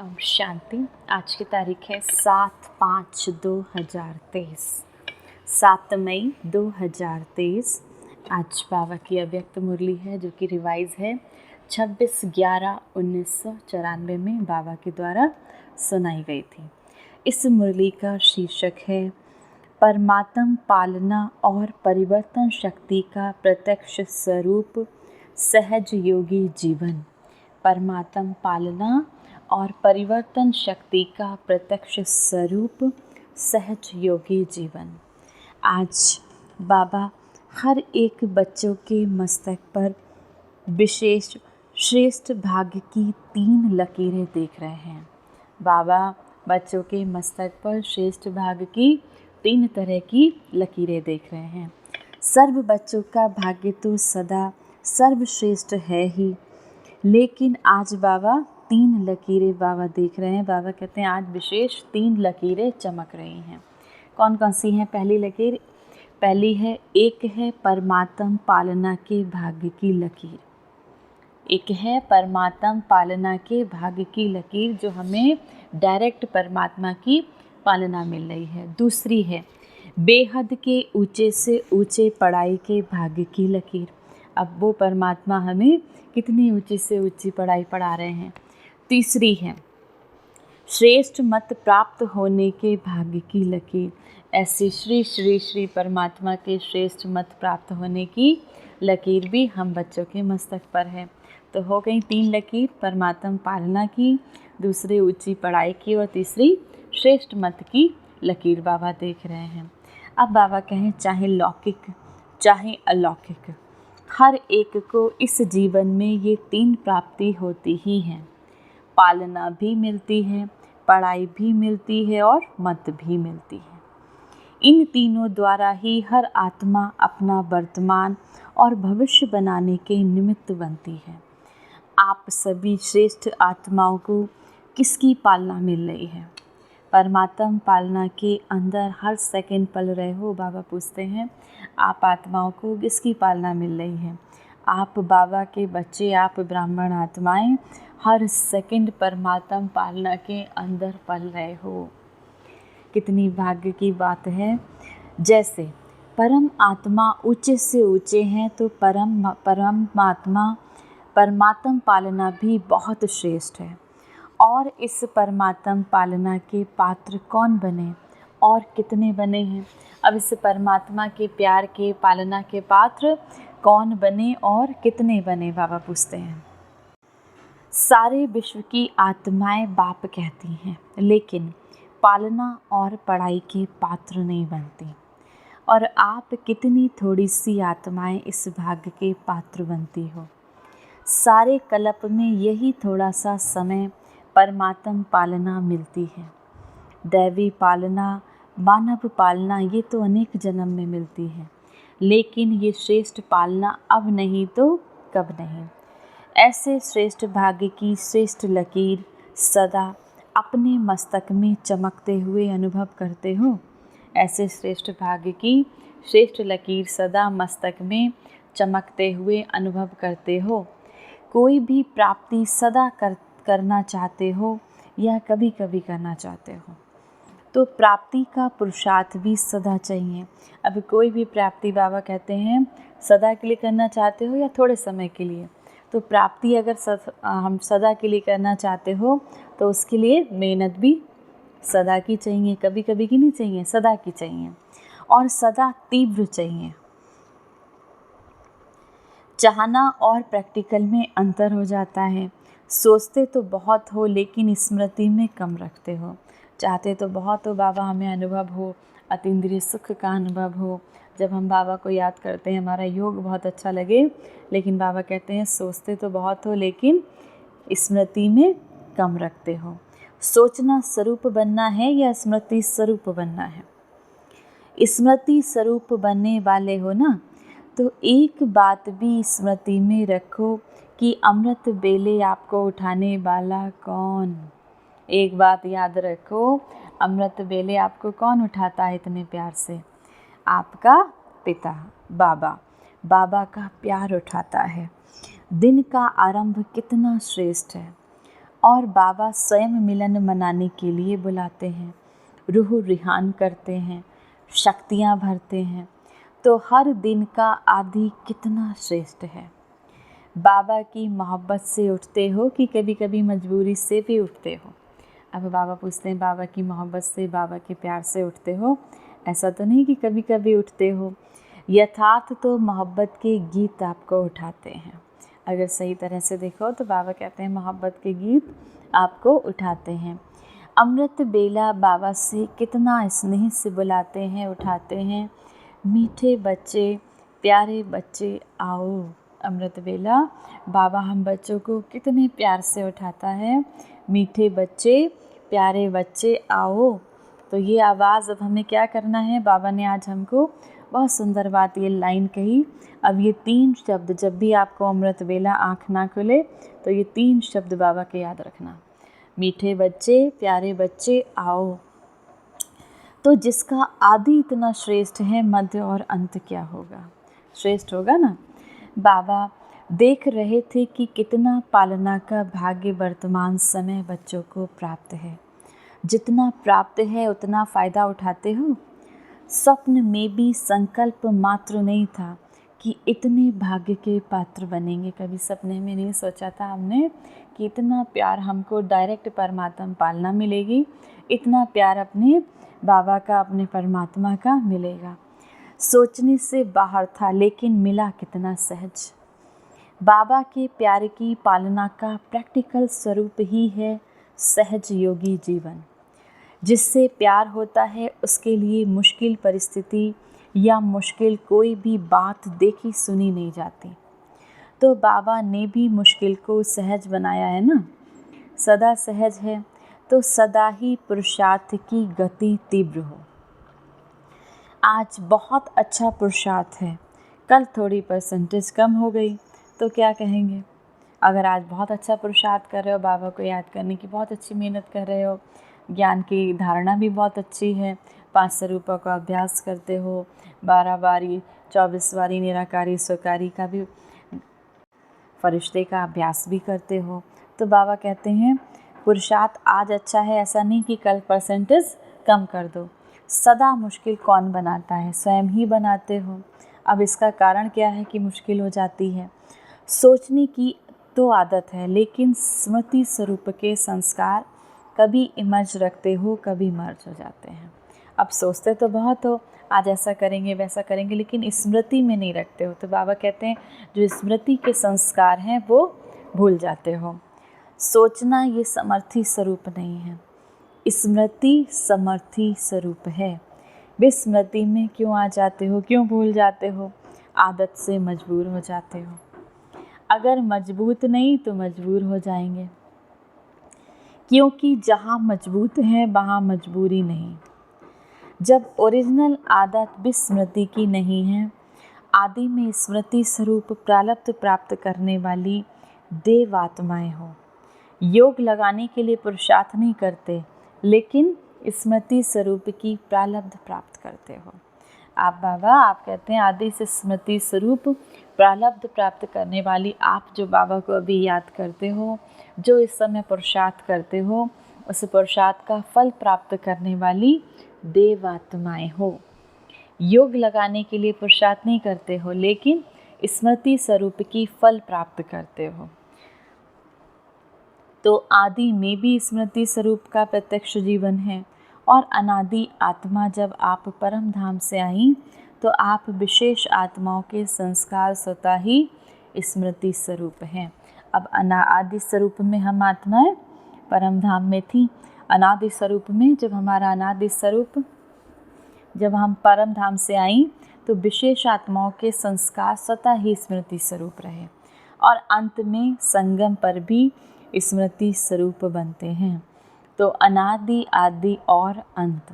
शांति। आज की तारीख है 7/5/2023, 7 मई 2023। आज बाबा की अव्यक्त मुरली है जो कि रिवाइज है 26/11/1994 में बाबा के द्वारा सुनाई गई थी। इस मुरली का शीर्षक है परमात्म पालना और परिवर्तन शक्ति का प्रत्यक्ष स्वरूप सहज योगी जीवन। परमात्म पालना और परिवर्तन शक्ति का प्रत्यक्ष स्वरूप सहज योगी जीवन। आज बाबा हर एक बच्चों के मस्तक पर विशेष श्रेष्ठ भाग्य की 3 लकीरें देख रहे हैं। बाबा बच्चों के मस्तक पर श्रेष्ठ भाग्य की 3 तरह की लकीरें देख रहे हैं। सर्व बच्चों का भाग्य तो सदा सर्वश्रेष्ठ है ही, लेकिन आज बाबा 3 लकीरें बाबा देख रहे हैं। बाबा कहते हैं आज विशेष 3 लकीरें चमक रही हैं। कौन कौन सी हैं? पहली लकीर, पहली है, एक है परमात्म पालना के भाग्य की लकीर। एक है परमात्म पालना के भाग्य की लकीर जो हमें डायरेक्ट परमात्मा की पालना मिल रही है। दूसरी है बेहद के ऊंचे से ऊंचे पढ़ाई के भाग्य की लकीर। अब वो परमात्मा हमें कितनी ऊंची से ऊंची पढ़ाई पढ़ा रहे हैं। तीसरी है श्रेष्ठ मत प्राप्त होने के भाग्य की लकीर। ऐसी श्री श्री श्री परमात्मा के श्रेष्ठ मत प्राप्त होने की लकीर भी हम बच्चों के मस्तक पर है। तो हो गई 3 लकीर, परमात्मा पालना की, दूसरी ऊंची पढ़ाई की और तीसरी श्रेष्ठ मत की लकीर बाबा देख रहे हैं। अब बाबा कहें चाहे लौकिक चाहे अलौकिक, हर एक को इस जीवन में ये 3 प्राप्ति होती ही हैं। पालना भी मिलती है, पढ़ाई भी मिलती है और मत भी मिलती है। इन तीनों द्वारा ही हर आत्मा अपना वर्तमान और भविष्य बनाने के निमित्त बनती है। आप सभी श्रेष्ठ आत्माओं को किसकी पालना मिल रही है? परमात्म पालना के अंदर हर सेकंड पल रहे हो। बाबा पूछते हैं आप आत्माओं को किसकी पालना मिल रही है? आप बाबा के बच्चे, आप ब्राह्मण आत्माएं हर सेकंड परमात्म पालना के अंदर पल रहे हो। कितनी भाग्य की बात है। जैसे परम आत्मा ऊंचे से ऊंचे हैं तो परमात्म पालना भी बहुत श्रेष्ठ है। और इस परमात्म पालना के पात्र कौन बने और कितने बने हैं? अब इस परमात्मा के प्यार के पालना के पात्र कौन बने और कितने बने? बाबा पूछते हैं। सारे विश्व की आत्माएं बाप कहती हैं, लेकिन पालना और पढ़ाई के पात्र नहीं बनती। और आप कितनी थोड़ी सी आत्माएं इस भाग्य के पात्र बनती हो। सारे कल्प में यही थोड़ा सा समय परमात्म पालना मिलती है। दैवी पालना, मानव पालना ये तो अनेक जन्म में मिलती है, लेकिन ये श्रेष्ठ पालना अब नहीं तो कब नहीं। ऐसे श्रेष्ठ भाग्य की श्रेष्ठ लकीर सदा अपने मस्तक में चमकते हुए अनुभव करते हो। ऐसे श्रेष्ठ भाग्य की श्रेष्ठ लकीर सदा मस्तक में चमकते हुए अनुभव करते हो। कोई भी प्राप्ति सदा करना चाहते हो या कभी कभी करना चाहते हो, तो प्राप्ति का पुरुषार्थ भी सदा चाहिए। अब कोई भी प्राप्ति बाबा कहते हैं सदा के लिए करना चाहते हो या थोड़े समय के लिए, तो प्राप्ति अगर हम सदा के लिए करना चाहते हो तो उसके लिए मेहनत भी सदा की चाहिए, कभी कभी की नहीं चाहिए, सदा की चाहिए और सदा तीव्र चाहिए। चाहना और प्रैक्टिकल में अंतर हो जाता है। सोचते तो बहुत हो लेकिन स्मृति में कम रखते हो। चाहते तो बहुत हो बाबा हमें अनुभव हो, अतीन्द्रिय सुख का अनुभव हो, जब हम बाबा को याद करते हैं हमारा योग बहुत अच्छा लगे, लेकिन बाबा कहते हैं सोचते तो बहुत हो लेकिन स्मृति में कम रखते हो। सोचना स्वरूप बनना है या स्मृति स्वरूप बनना है? स्मृति स्वरूप बनने वाले हो ना, तो एक बात भी स्मृति में रखो कि अमृत बेले आपको उठाने वाला कौन? एक बात याद रखो, अमृत बेले आपको कौन उठाता है इतने प्यार से? आपका पिता बाबा। बाबा का प्यार उठाता है। दिन का आरंभ कितना श्रेष्ठ है। और बाबा स्वयं मिलन मनाने के लिए बुलाते हैं, रूह रिहान करते हैं, शक्तियाँ भरते हैं। तो हर दिन का आदि कितना श्रेष्ठ है। बाबा की मोहब्बत से उठते हो कि कभी कभी मजबूरी से भी उठते हो? अब बाबा पूछते हैं, बाबा की मोहब्बत से, बाबा के प्यार से उठते हो? ऐसा तो नहीं कि कभी कभी उठते हो। यथार्थ तो मोहब्बत के गीत आपको उठाते हैं। अगर सही तरह से देखो तो बाबा कहते हैं मोहब्बत के गीत आपको उठाते हैं। अमृत बेला बाबा से कितना स्नेह से बुलाते हैं, उठाते हैं। मीठे बच्चे, प्यारे बच्चे आओ। अमृत बेला बाबा हम बच्चों को कितने प्यार से उठाता है। मीठे बच्चे, प्यारे बच्चे आओ। तो ये आवाज़ अब हमें क्या करना है? बाबा ने आज हमको बहुत सुंदर बात, ये लाइन कही। अब ये 3 शब्द, जब भी आपको अमृत बेला आँख ना खुले तो ये 3 शब्द बाबा के याद रखना। मीठे बच्चे, प्यारे बच्चे आओ। तो जिसका आदि इतना श्रेष्ठ है, मध्य और अंत क्या होगा? श्रेष्ठ होगा ना। बाबा देख रहे थे कि कितना पालना का भाग्य वर्तमान समय बच्चों को प्राप्त है। जितना प्राप्त है उतना फ़ायदा उठाते हो। स्वप्न में भी संकल्प मात्र नहीं था कि इतने भाग्य के पात्र बनेंगे। कभी सपने में नहीं सोचा था हमने कि इतना प्यार हमको डायरेक्ट परमात्मा पालना मिलेगी, इतना प्यार अपने बाबा का, अपने परमात्मा का मिलेगा। सोचने से बाहर था, लेकिन मिला कितना सहज। बाबा के प्यार की पालना का प्रैक्टिकल स्वरूप ही है सहज योगी जीवन। जिससे प्यार होता है उसके लिए मुश्किल परिस्थिति या मुश्किल कोई भी बात देखी सुनी नहीं जाती। तो बाबा ने भी मुश्किल को सहज बनाया है ना। सदा सहज है तो सदा ही पुरुषार्थ की गति तीव्र हो। आज बहुत अच्छा पुरुषार्थ है, कल थोड़ी परसेंटेज कम हो गई तो क्या कहेंगे? अगर आज बहुत अच्छा पुरुषार्थ कर रहे हो, बाबा को याद करने की बहुत अच्छी मेहनत कर रहे हो, ज्ञान की धारणा भी बहुत अच्छी है, 5 स्वरूपों का अभ्यास करते हो, 12 बारी 24 बारी निराकारी स्वकारी का भी, फरिश्ते का अभ्यास भी करते हो, तो बाबा कहते हैं पुरुषार्थ आज अच्छा है, ऐसा नहीं कि कल परसेंटेज कम कर दो। सदा मुश्किल कौन बनाता है? स्वयं ही बनाते हो। अब इसका कारण क्या है कि मुश्किल हो जाती है? सोचने की तो आदत है, लेकिन स्मृति स्वरूप के संस्कार कभी इमर्ज रखते हो, कभी मर्ज हो जाते हैं। अब सोचते तो बहुत हो, आज ऐसा करेंगे वैसा करेंगे, लेकिन स्मृति में नहीं रखते हो। तो बाबा कहते हैं जो स्मृति के संस्कार हैं वो भूल जाते हो। सोचना ये समर्थी स्वरूप नहीं है, स्मृति समर्थी स्वरूप है। विस्मृति में क्यों आ जाते हो, क्यों भूल जाते हो? आदत से मजबूर हो जाते हो। अगर मजबूत नहीं तो मजबूर हो जाएंगे, क्योंकि जहाँ मजबूत है वहाँ मजबूरी नहीं। जब ओरिजिनल आदत विस्मृति की नहीं है, आदि में स्मृति स्वरूप प्रारब्ध प्राप्त करने वाली देवात्माएं हो, योग लगाने के लिए पुरुषार्थ नहीं करते, लेकिन स्मृति स्वरूप की प्रारब्ध प्राप्त करते हो। आप बाबा, आप कहते हैं आदि से स्मृति स्वरूप प्रारब्ध प्राप्त करने वाली आप जो बाबा को अभी याद करते हो, जो इस समय पुरुषार्थ करते हो, उस पुरुषार्थ का फल प्राप्त करने वाली देवात्माएं हो। योग लगाने के लिए पुरुषार्थ नहीं करते हो, लेकिन स्मृति स्वरूप की फल प्राप्त करते हो। तो आदि में भी स्मृति स्वरूप का प्रत्यक्ष जीवन है, और अनादि आत्मा जब आप परम धाम से आई तो आप विशेष आत्माओं के संस्कार स्वतः ही स्मृति स्वरूप हैं। अब अनादि स्वरूप में हम आत्माएं परम धाम में थी, अनादि स्वरूप में जब हमारा अनादि स्वरूप, जब हम परम धाम से आई तो विशेष आत्माओं के संस्कार स्वतः ही स्मृति स्वरूप रहे, और अंत में संगम पर भी स्मृति स्वरूप बनते हैं। तो अनादि, आदि और अंत।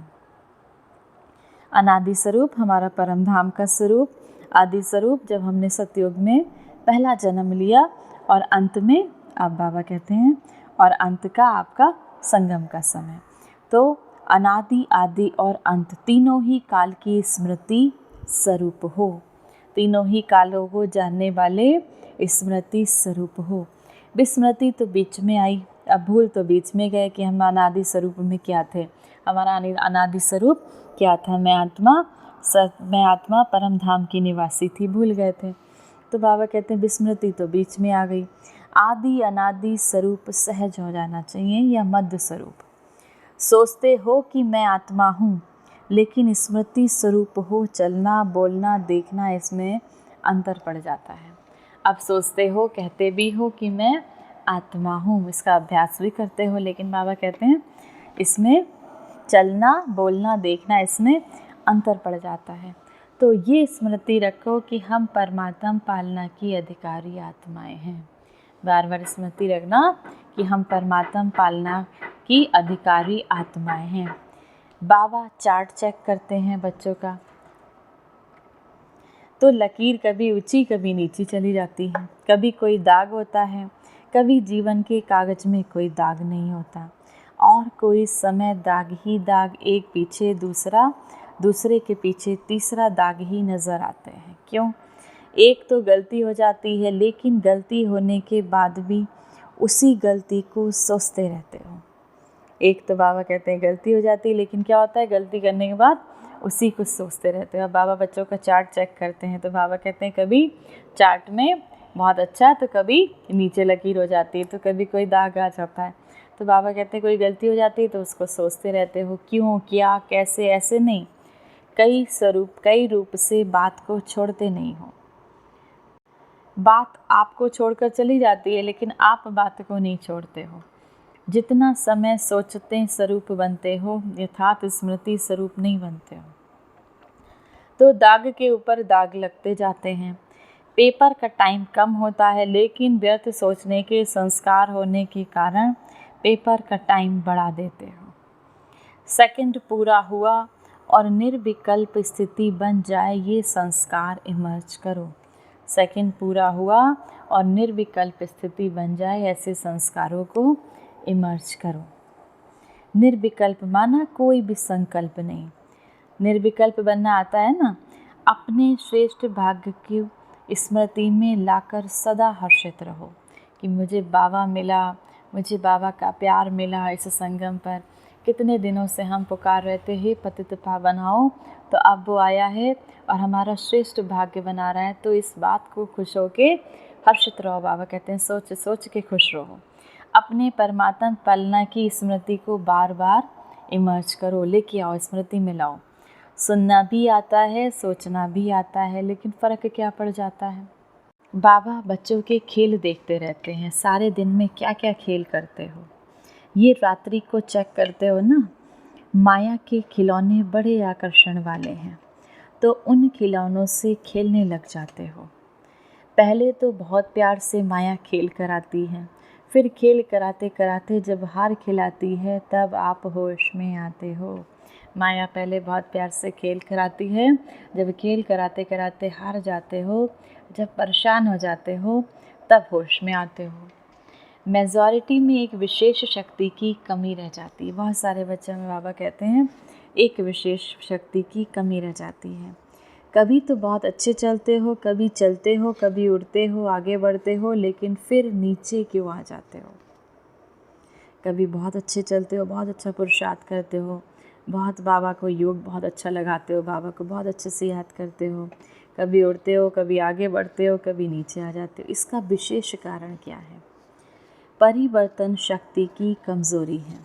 अनादि स्वरूप हमारा परम धाम का स्वरूप, आदि स्वरूप जब हमने सतयुग में पहला जन्म लिया, और अंत में आप बाबा कहते हैं, और अंत का आपका संगम का समय। तो अनादि, आदि और अंत तीनों ही काल की स्मृति स्वरूप हो, तीनों ही कालों को जानने वाले स्मृति स्वरूप हो। विस्मृति तो बीच में आई, अब भूल तो बीच में गए कि हम अनादि स्वरूप में क्या थे, हमारा अनादि स्वरूप क्या था। मैं आत्मा परम धाम की निवासी थी, भूल गए थे। तो बाबा कहते हैं विस्मृति तो बीच में आ गई। आदि अनादि स्वरूप सहज हो जाना चाहिए, या मध्य स्वरूप। सोचते हो कि मैं आत्मा हूँ, लेकिन स्मृति स्वरूप हो, चलना बोलना देखना, इसमें अंतर पड़ जाता है। अब सोचते हो, कहते भी हो कि मैं आत्मा हूँ, इसका अभ्यास भी करते हो, लेकिन बाबा कहते हैं इसमें चलना बोलना देखना, इसमें अंतर पड़ जाता है। तो ये स्मृति रखो कि हम परमात्मा पालना की अधिकारी आत्माएं हैं। बार बार स्मृति रखना कि हम परमात्मा पालना की अधिकारी आत्माएं हैं। बाबा चार्ट चेक करते हैं बच्चों का, तो लकीर कभी ऊंची कभी नीची चली जाती है, कभी कोई दाग होता है, कभी जीवन के कागज में कोई दाग नहीं होता, और कोई समय दाग ही दाग, एक पीछे दूसरा, दूसरे के पीछे तीसरा दाग ही नज़र आते हैं। क्यों? एक तो गलती हो जाती है, लेकिन गलती होने के बाद भी उसी गलती को सोचते रहते हो। एक तो बाबा कहते हैं गलती हो जाती है, लेकिन क्या होता है, गलती करने के बाद उसी को सोचते रहते हो। अब बाबा बच्चों का चार्ट चेक करते हैं, तो बाबा कहते हैं कभी चार्ट में बहुत अच्छा, तो कभी नीचे लकीर हो जाती है, तो कभी कोई दाग आ जाता है। तो बाबा कहते हैं कोई गलती हो जाती है तो उसको सोचते रहते हो, क्यों, क्या, कैसे, ऐसे नहीं, कई रूप से बात को छोड़ते नहीं हो। बात आपको छोड़कर चली जाती है, लेकिन आप बात को नहीं छोड़ते हो। जितना समय सोचते स्वरूप बनते हो, यथार्थ स्मृति स्वरूप नहीं बनते हो। तो दाग के ऊपर दाग लगते जाते हैं। पेपर का टाइम कम होता है, लेकिन व्यर्थ सोचने के संस्कार होने के कारण पेपर का टाइम बढ़ा देते हो। सेकंड पूरा हुआ और निर्विकल्प स्थिति बन जाए, ये संस्कार इमर्ज करो। सेकंड पूरा हुआ और निर्विकल्प स्थिति बन जाए, ऐसे संस्कारों को इमर्ज करो। निर्विकल्प माना कोई भी संकल्प नहीं। निर्विकल्प बनना आता है ना, अपने श्रेष्ठ भाग्य की स्मृति में लाकर सदा हर्षित रहो कि मुझे बाबा मिला, मुझे बाबा का प्यार मिला। इस संगम पर कितने दिनों से हम पुकार रहे थे, हे पतित पावन आओ, तो अब वो आया है और हमारा श्रेष्ठ भाग्य बना रहा है। तो इस बात को खुश होके हर्षित रहो। बाबा कहते हैं सोच सोच के खुश रहो। अपने परमात्मा पालना की स्मृति को बार बार इमर्ज करो, लेके आओ, स्मृति में लाओ। सुनना भी आता है, सोचना भी आता है, लेकिन फ़र्क क्या पड़ जाता है। बाबा बच्चों के खेल देखते रहते हैं, सारे दिन में क्या क्या खेल करते हो, ये रात्रि को चेक करते हो ना। माया के खिलौने बड़े आकर्षण वाले हैं, तो उन खिलौनों से खेलने लग जाते हो। पहले तो बहुत प्यार से माया खेल कराती है, फिर खेल कराते कराते जब हार खिलाती है, तब आप होश में आते हो। माया पहले बहुत प्यार से खेल कराती है, जब खेल कराते कराते हार जाते हो, जब परेशान हो जाते हो, तब होश में आते हो। मेजॉरिटी में एक विशेष शक्ति की कमी रह जाती है। बहुत सारे बच्चों में बाबा कहते हैं एक विशेष शक्ति की कमी रह जाती है। कभी तो बहुत अच्छे चलते हो, कभी उड़ते हो, आगे बढ़ते हो, लेकिन फिर नीचे क्यों आ जाते हो। कभी बहुत अच्छे चलते हो, बहुत अच्छा पुरुषार्थ करते हो, बहुत बाबा को योग बहुत अच्छा लगाते हो, बाबा को बहुत अच्छे से याद करते हो, कभी उड़ते हो, कभी आगे बढ़ते हो, कभी नीचे आ जाते हो। इसका विशेष कारण क्या है? परिवर्तन शक्ति की कमज़ोरी है।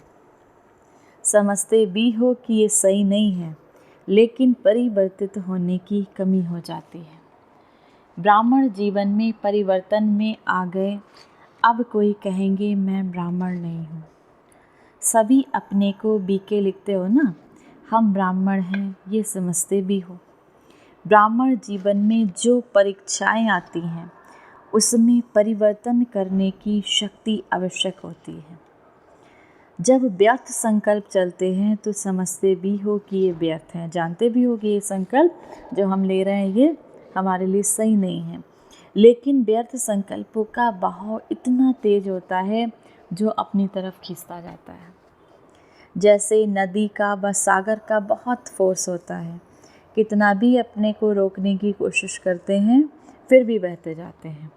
समझते भी हो कि ये सही नहीं है, लेकिन परिवर्तित होने की कमी हो जाती है। ब्राह्मण जीवन में परिवर्तन में आ गए, अब कोई कहेंगे मैं ब्राह्मण नहीं हूँ। सभी अपने को बीके लिखते हो ना, हम ब्राह्मण हैं, ये समझते भी हो। ब्राह्मण जीवन में जो परीक्षाएं आती हैं, उसमें परिवर्तन करने की शक्ति आवश्यक होती है। जब व्यर्थ संकल्प चलते हैं तो समझते भी हो कि ये व्यर्थ हैं, जानते भी हो कि ये संकल्प जो हम ले रहे हैं ये हमारे लिए सही नहीं है, लेकिन व्यर्थ संकल्पों का बहाव इतना तेज होता है जो अपनी तरफ खींचता जाता है। जैसे नदी का व सागर का बहुत फोर्स होता है, कितना भी अपने को रोकने की कोशिश करते हैं फिर भी बहते जाते हैं।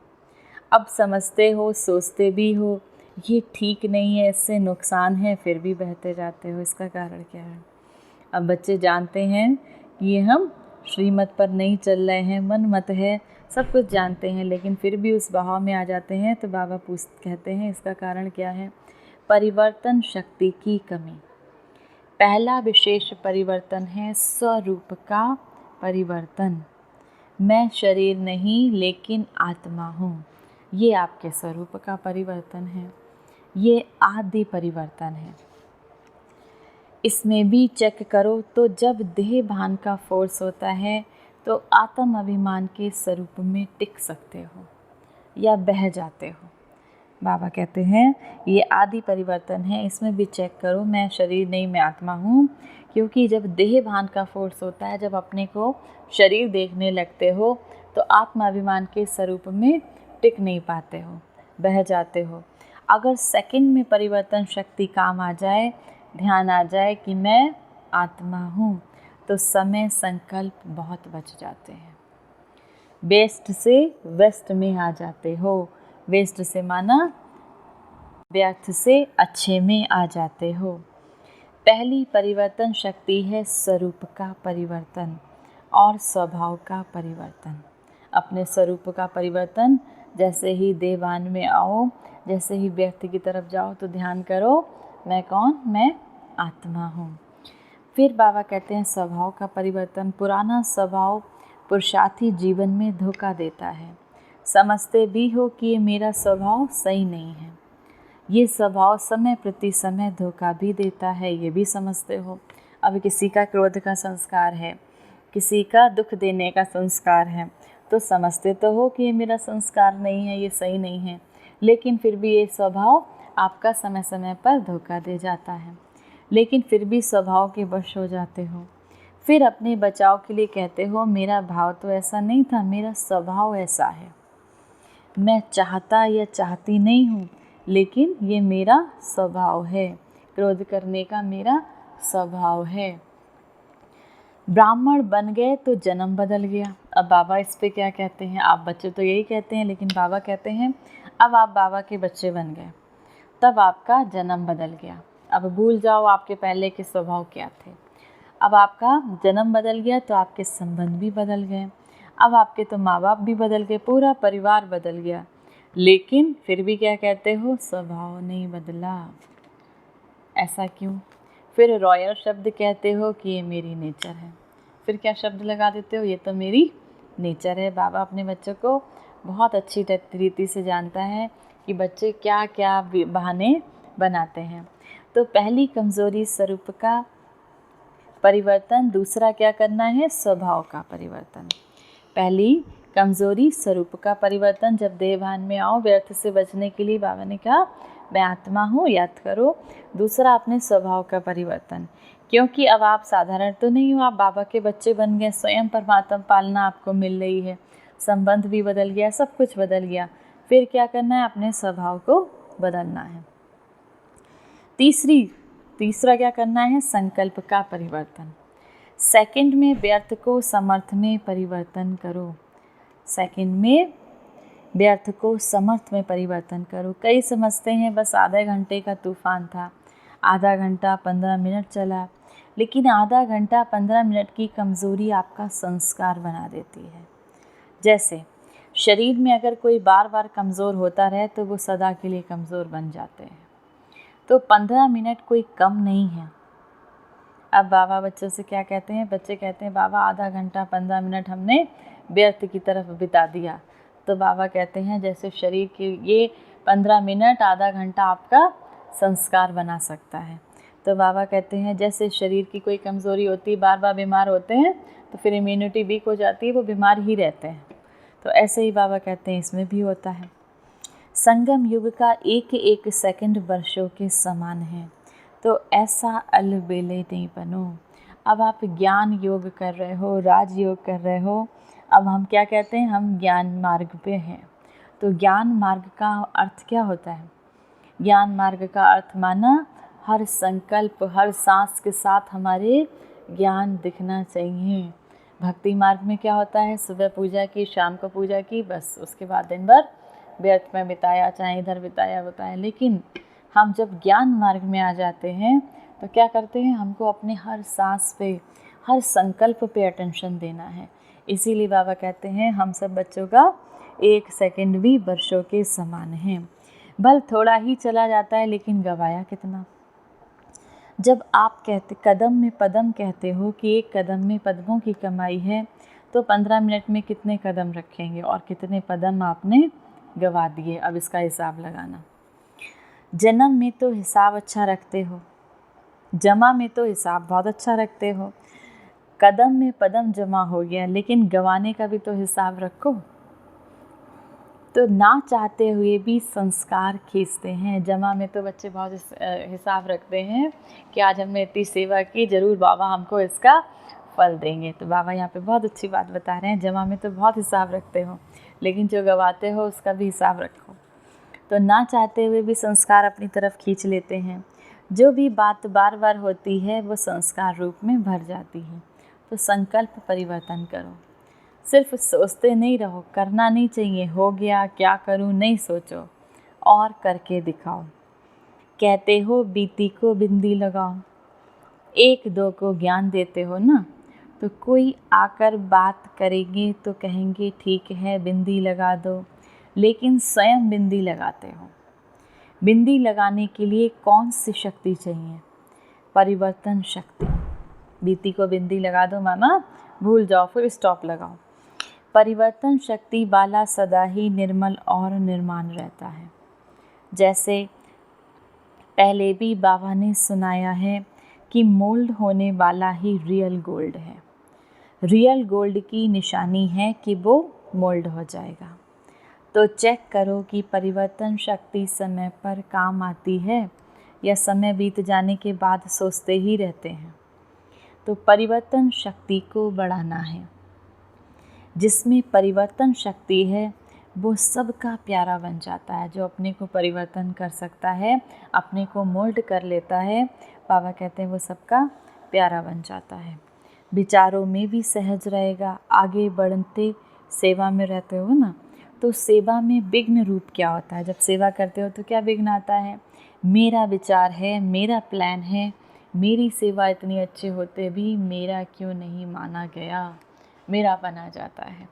अब समझते हो, सोचते भी हो ये ठीक नहीं है, इससे नुकसान है, फिर भी बहते जाते हो, इसका कारण क्या है? अब बच्चे जानते हैं कि ये हम श्रीमत पर नहीं चल रहे हैं, मन मत है, सब कुछ जानते हैं, लेकिन फिर भी उस बहाव में आ जाते हैं। तो बाबा कहते हैं इसका कारण क्या है? परिवर्तन शक्ति की कमी। पहला विशेष परिवर्तन है स्वरूप का परिवर्तन। मैं शरीर नहीं लेकिन आत्मा हूँ। ये आपके स्वरूप का परिवर्तन है, ये आदि परिवर्तन है। इसमें भी चेक करो तो जब देह भान का फोर्स होता है तो आत्म अभिमान के स्वरूप में टिक सकते हो या बह जाते हो। बाबा कहते हैं ये आदि परिवर्तन है, इसमें भी चेक करो, मैं शरीर नहीं मैं आत्मा हूँ। क्योंकि जब देह भान का फोर्स होता है, जब अपने को शरीर देखने लगते हो तो आत्म अभिमान के स्वरूप में टिक नहीं पाते हो, बह जाते हो। अगर सेकंड में परिवर्तन शक्ति काम आ जाए, ध्यान आ जाए कि मैं आत्मा हूँ, तो समय संकल्प बहुत बच जाते हैं। बेस्ट से वेस्ट में आ जाते हो, वेस्ट से माना व्यर्थ से अच्छे में आ जाते हो। पहली परिवर्तन शक्ति है स्वरूप का परिवर्तन और स्वभाव का परिवर्तन। अपने स्वरूप का परिवर्तन, जैसे ही देवान में आओ, जैसे ही व्यक्ति की तरफ जाओ तो ध्यान करो, मैं कौन? मैं आत्मा हूँ। फिर बाबा कहते हैं स्वभाव का परिवर्तन। पुराना स्वभाव पुरुषार्थी जीवन में धोखा देता है। समझते भी हो कि ये मेरा स्वभाव सही नहीं है। ये स्वभाव समय प्रति समय धोखा भी देता है, ये भी समझते हो। अब किसी का क्रोध का संस्कार है, किसी का दुख देने का संस्कार है, तो समझते तो हो कि ये मेरा संस्कार नहीं है, ये सही नहीं है, लेकिन फिर भी ये स्वभाव आपका समय समय पर धोखा दे जाता है। लेकिन फिर भी स्वभाव के वश हो जाते हो। फिर अपने बचाव के लिए कहते हो मेरा भाव तो ऐसा नहीं था, मेरा स्वभाव ऐसा है। मैं चाहता या चाहती नहीं हूँ, लेकिन ये मेरा स्वभाव है, क्रोध करने का मेरा स्वभाव है। ब्राह्मण बन गए तो जन्म बदल गया। अब बाबा इस पे क्या कहते हैं? आप बच्चे तो यही कहते हैं, लेकिन बाबा कहते हैं अब आप बाबा के बच्चे बन गए, तब आपका जन्म बदल गया। अब भूल जाओ आपके पहले के स्वभाव क्या थे। अब आपका जन्म बदल गया तो आपके संबंध भी बदल गए। अब आपके तो माँ बाप भी बदल गए, पूरा परिवार बदल गया, लेकिन फिर भी क्या कहते हो? स्वभाव नहीं बदला। ऐसा क्यों? फिर रॉयल शब्द कहते हो कि ये मेरी नेचर है। फिर क्या शब्द लगा देते हो? ये तो मेरी नेचर है। बाबा अपने बच्चों को बहुत अच्छी रीति से जानता है कि बच्चे क्या क्या बहाने बनाते हैं। तो पहली कमज़ोरी स्वरूप का परिवर्तन, दूसरा क्या करना है? स्वभाव का परिवर्तन। पहली कमज़ोरी स्वरूप का परिवर्तन, जब देहभान में आओ व्यर्थ से बचने के लिए बाबा ने कहा मैं आत्मा हूँ, याद करो। दूसरा अपने स्वभाव का परिवर्तन, क्योंकि अब आप साधारण तो नहीं हो, आप बाबा के बच्चे बन गए, स्वयं परमात्मा पालना आपको मिल रही है, संबंध भी बदल गया, सब कुछ बदल गया। फिर क्या करना है? अपने स्वभाव को बदलना है। तीसरा क्या करना है? संकल्प का परिवर्तन। सेकंड में व्यर्थ को समर्थ में परिवर्तन करो। सेकंड में व्यर्थ को समर्थ में परिवर्तन करो। कई समझते हैं बस आधे घंटे का तूफान था, आधा घंटा 15 मिनट चला, लेकिन आधा घंटा 15 मिनट की कमज़ोरी आपका संस्कार बना देती है। जैसे शरीर में अगर कोई बार बार कमज़ोर होता रहे तो वो सदा के लिए कमज़ोर बन जाते हैं। तो 15 मिनट कोई कम नहीं है। अब बाबा बच्चों से क्या कहते हैं? बच्चे कहते हैं बाबा आधा घंटा 15 मिनट हमने व्यर्थ की तरफ बिता दिया। तो बाबा कहते हैं जैसे शरीर की ये 15 मिनट आधा घंटा आपका संस्कार बना सकता है। तो बाबा कहते हैं जैसे शरीर की कोई कमज़ोरी होती है, बार बार बीमार होते हैं तो फिर इम्यूनिटी वीक हो जाती है, वो बीमार ही रहते हैं। तो ऐसे ही बाबा कहते हैं इसमें भी होता है। संगम युग का एक एक सेकंड वर्षों के समान है, तो ऐसा अलबेले नहीं बनो। अब आप ज्ञान योग कर रहे हो, राजयोग कर रहे हो। अब हम क्या कहते हैं? हम ज्ञान मार्ग पे हैं। तो ज्ञान मार्ग का अर्थ क्या होता है? ज्ञान मार्ग का अर्थ माना हर संकल्प, हर सांस के साथ हमारे ज्ञान दिखना चाहिए। भक्ति मार्ग में क्या होता है? सुबह पूजा की, शाम को पूजा की, बस उसके बाद दिन भर व्यर्थ में बिताया, चाहे इधर बिताया, लेकिन हम जब ज्ञान मार्ग में आ जाते हैं तो क्या करते हैं, हमको अपने हर सांस पे, हर संकल्प पे अटेंशन देना है। इसीलिए बाबा कहते हैं हम सब बच्चों का 1 सेकंड भी वर्षों के समान है। बल थोड़ा ही चला जाता है लेकिन गवाया कितना। जब आप कहते कदम में पदम कहते हो कि 1 कदम में पदमों की कमाई है, तो 15 मिनट में कितने कदम रखेंगे और कितने पदम आपने गवा दिए। अब इसका हिसाब लगाना। जन्म में तो हिसाब अच्छा रखते हो, जमा में तो हिसाब बहुत अच्छा रखते हो, कदम में पदम जमा हो गया, लेकिन गवाने का भी तो हिसाब रखो। तो ना चाहते हुए भी संस्कार खींचते हैं। जमा में तो बच्चे बहुत हिसाब रखते हैं कि आज हमने इतनी सेवा की, ज़रूर बाबा हमको इसका फल देंगे। तो बाबा यहाँ पे बहुत अच्छी बात बता रहे हैं, जमा में तो बहुत हिसाब रखते हो, लेकिन जो गवाते हो उसका भी हिसाब रखो। तो ना चाहते हुए भी संस्कार अपनी तरफ खींच लेते हैं। जो भी बात बार बार होती है वो संस्कार रूप में भर जाती है। तो संकल्प परिवर्तन करो, सिर्फ सोचते नहीं रहो, करना नहीं चाहिए, हो गया क्या करूं नहीं सोचो, और करके दिखाओ। कहते हो बीती को बिंदी लगाओ, 1-2 को ज्ञान देते हो ना, तो कोई आकर बात करेंगे तो कहेंगे ठीक है बिंदी लगा दो, लेकिन स्वयं बिंदी लगाते हो। बिंदी लगाने के लिए कौन सी शक्ति चाहिए? परिवर्तन शक्ति। बीती को बिंदी लगा दो मामा, भूल जाओ, फिर स्टॉप लगाओ। परिवर्तन शक्ति वाला सदा ही निर्मल और निर्माण रहता है। जैसे पहले भी बाबा ने सुनाया है कि मोल्ड होने वाला ही रियल गोल्ड है। रियल गोल्ड की निशानी है कि वो मोल्ड हो जाएगा। तो चेक करो कि परिवर्तन शक्ति समय पर काम आती है या समय बीत जाने के बाद सोचते ही रहते हैं। तो परिवर्तन शक्ति को बढ़ाना है। जिसमें परिवर्तन शक्ति है वो सबका प्यारा बन जाता है। जो अपने को परिवर्तन कर सकता है, अपने को मोल्ड कर लेता है, बाबा कहते हैं वो सबका प्यारा बन जाता है। विचारों में भी सहज रहेगा। आगे बढ़ते सेवा में रहते हो ना, तो सेवा में विघ्न रूप क्या होता है? जब सेवा करते हो तो क्या विघ्न आता है? मेरा विचार है, मेरा प्लान है, मेरी सेवा इतनी अच्छी होते भी मेरा क्यों नहीं माना गया, मेरापन आ जाता है।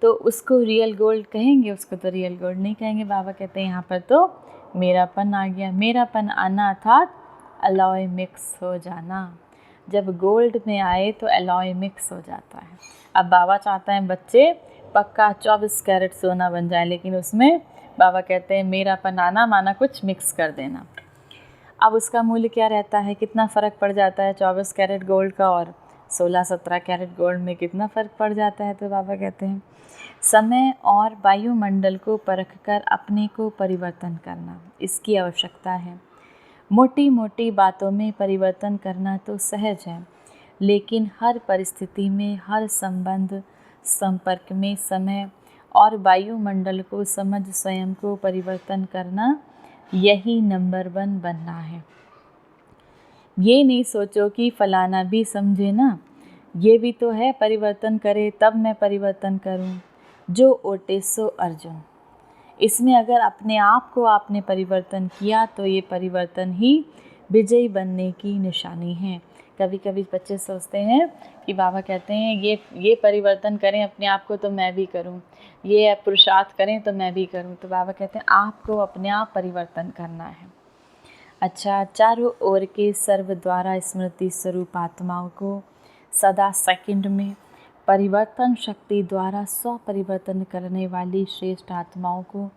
तो उसको रियल गोल्ड कहेंगे? उसको तो रियल गोल्ड नहीं कहेंगे। बाबा कहते हैं यहाँ पर तो मेरापन आ गया। मेरापन आना अर्थात अलॉय मिक्स हो जाना। जब गोल्ड में आए तो अलॉय मिक्स हो जाता है। अब बाबा चाहता है बच्चे पक्का 24 कैरेट सोना बन जाए, लेकिन उसमें बाबा कहते हैं मेरापन आना माना कुछ मिक्स कर देना। अब उसका मूल्य क्या रहता है? कितना फ़र्क पड़ जाता है 24 कैरेट गोल्ड का और 16-17 कैरेट गोल्ड में कितना फ़र्क पड़ जाता है? तो बाबा कहते हैं समय और वायुमंडल को परखकर अपने को परिवर्तन करना, इसकी आवश्यकता है। मोटी मोटी बातों में परिवर्तन करना तो सहज है, लेकिन हर परिस्थिति में, हर संबंध संपर्क में समय और वायुमंडल को समझ स्वयं को परिवर्तन करना, यही नंबर 1 बनना है। ये नहीं सोचो कि फलाना भी समझे ना, ये भी तो है परिवर्तन करे तब मैं परिवर्तन करूं। जो ओटे सो अर्जुन। इसमें अगर अपने आप को आपने परिवर्तन किया तो ये परिवर्तन ही विजयी बनने की निशानी है। कभी कभी बच्चे सोचते हैं कि बाबा कहते हैं ये परिवर्तन करें अपने आप को तो मैं भी करूं, ये पुरुषार्थ करें तो मैं भी करूं। तो बाबा कहते हैं आपको अपने आप परिवर्तन करना है। अच्छा, चारों ओर के सर्व द्वारा स्मृति स्वरूप आत्माओं को सदा सेकंड में परिवर्तन शक्ति द्वारा स्व परिवर्तन करने वाली श्रेष्ठ आत्माओं को,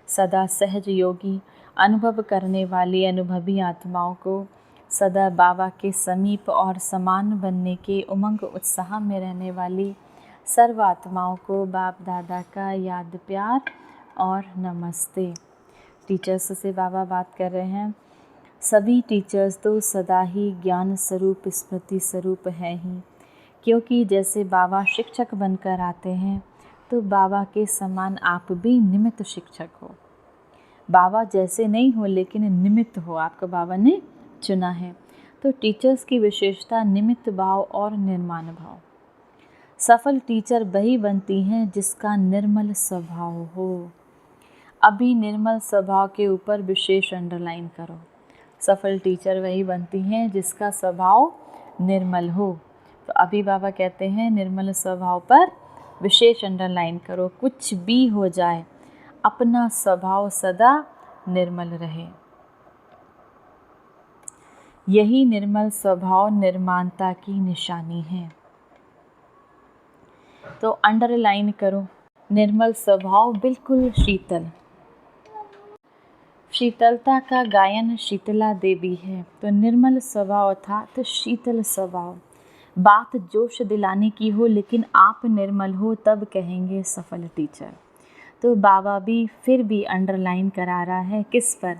सदा सहज योगी अनुभव करने वाली अनुभवी आत्माओं को, सदा बाबा के समीप और समान बनने के उमंग उत्साह में रहने वाली सर्व आत्माओं को बाप दादा का याद प्यार और नमस्ते। टीचर्स से बाबा बात कर रहे हैं। सभी टीचर्स तो सदा ही ज्ञान स्वरूप स्मृति स्वरूप है ही, क्योंकि जैसे बाबा शिक्षक बनकर आते हैं तो बाबा के समान आप भी निमित्त शिक्षक हो। बाबा जैसे नहीं हो लेकिन निमित्त हो, आपको बाबा ने चुना है। तो टीचर्स की विशेषता निमित्त भाव और निर्माण भाव। सफल टीचर वही बनती हैं जिसका निर्मल स्वभाव हो। अभी निर्मल स्वभाव के ऊपर विशेष अंडरलाइन करो। सफल टीचर वही बनती हैं जिसका स्वभाव निर्मल हो। तो अभी बाबा कहते हैं निर्मल स्वभाव पर विशेष अंडरलाइन करो। कुछ भी हो जाए अपना स्वभाव सदा निर्मल रहे। यही निर्मल स्वभाव निर्माणता की निशानी है। तो अंडरलाइन करो, निर्मल स्वभाव बिल्कुल शीतल। शीतलता का गायन शीतला देवी है। तो निर्मल स्वभाव था तो शीतल स्वभाव। बात जोश दिलाने की हो लेकिन आप निर्मल हो तब कहेंगे सफल टीचर। तो बाबा भी फिर भी अंडरलाइन करा रहा है किस पर?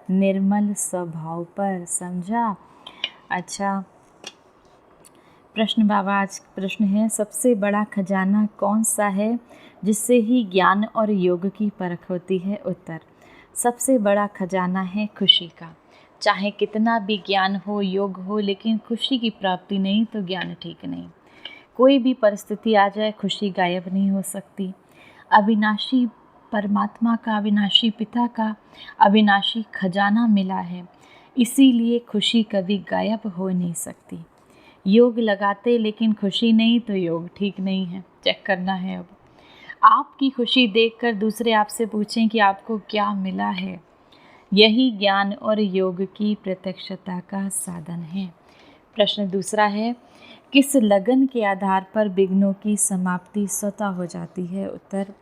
निर्मल स्वभाव पर। समझा? अच्छा, प्रश्न बाबा आज प्रश्न है, सबसे बड़ा खजाना कौन सा है जिससे ही ज्ञान और योग की परख होती है? उत्तर, सबसे बड़ा खजाना है खुशी का। चाहे कितना भी ज्ञान हो, योग हो, लेकिन खुशी की प्राप्ति नहीं तो ज्ञान ठीक नहीं। कोई भी परिस्थिति आ जाए खुशी गायब नहीं हो सकती। अविनाशी परमात्मा का, अविनाशी पिता का अविनाशी खजाना मिला है, इसीलिए खुशी कभी गायब हो नहीं सकती। योग लगाते लेकिन खुशी नहीं तो योग ठीक नहीं है। चेक करना है। अब आपकी खुशी देखकर दूसरे आपसे पूछें कि आपको क्या मिला है। यही ज्ञान और योग की प्रत्यक्षता का साधन है। प्रश्न दूसरा है, किस लगन के आधार पर विघ्नों की समाप्ति स्वतः हो जाती है? उत्तर,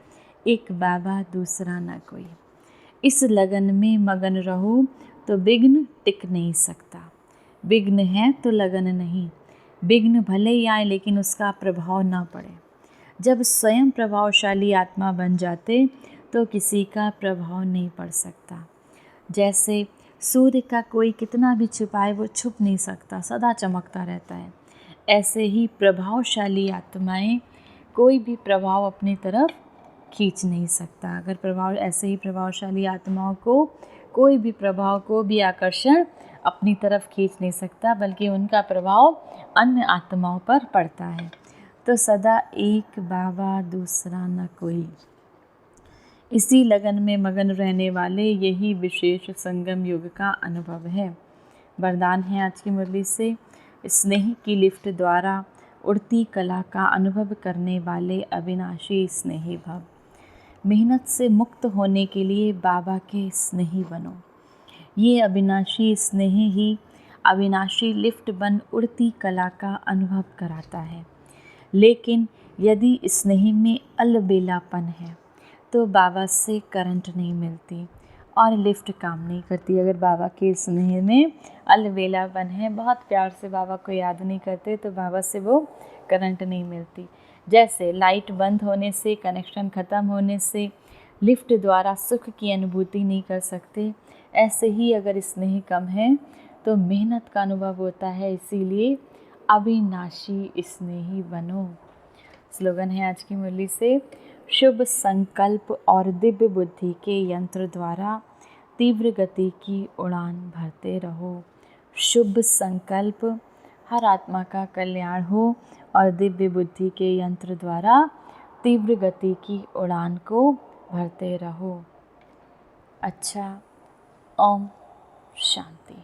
एक बाबा दूसरा न कोई। इस लगन में मगन रहो तो विघ्न टिक नहीं सकता। विघ्न है तो लगन नहीं। विघ्न भले ही आए लेकिन उसका प्रभाव ना पड़े। जब स्वयं प्रभावशाली आत्मा बन जाते तो किसी का प्रभाव नहीं पड़ सकता। जैसे सूर्य का कोई कितना भी छुपाए वो छुप नहीं सकता, सदा चमकता रहता है। ऐसे ही प्रभावशाली आत्माएं कोई भी प्रभाव अपनी तरफ खींच नहीं सकता। अगर प्रभाव ऐसे ही प्रभावशाली आत्माओं को कोई भी प्रभाव को भी आकर्षण अपनी तरफ खींच नहीं सकता, बल्कि उनका प्रभाव अन्य आत्माओं पर पड़ता है। तो सदा एक बाबा दूसरा न कोई। इसी लगन में मगन रहने वाले यही विशेष संगम युग का अनुभव है। वरदान है आज की मुरली से, स्नेह की लिफ्ट द्वारा उड़ती कला का अनुभव करने वाले अविनाशी स्नेही भव। मेहनत से मुक्त होने के लिए बाबा के स्नेही बनो। ये अविनाशी स्नेह ही अविनाशी लिफ्ट बन उड़ती कला का अनुभव कराता है। लेकिन यदि स्नेह में अलबेलापन है तो बाबा से करंट नहीं मिलती और लिफ्ट काम नहीं करती। अगर बाबा के स्नेह में अलबेलापन है, बहुत प्यार से बाबा को याद नहीं करते, तो बाबा से वो करंट नहीं मिलती। जैसे लाइट बंद होने से, कनेक्शन ख़त्म होने से लिफ्ट द्वारा सुख की अनुभूति नहीं कर सकते, ऐसे ही अगर स्नेह कम है तो मेहनत का अनुभव होता है। इसीलिए अविनाशी स्नेही बनो। स्लोगन है आज की मुरली से, शुभ संकल्प और दिव्य बुद्धि के यंत्र द्वारा तीव्र गति की उड़ान भरते रहो। शुभ संकल्प, हर आत्मा का कल्याण हो, और दिव्य बुद्धि के यंत्र द्वारा तीव्र गति की उड़ान को भरते रहो। अच्छा, ओम शांति।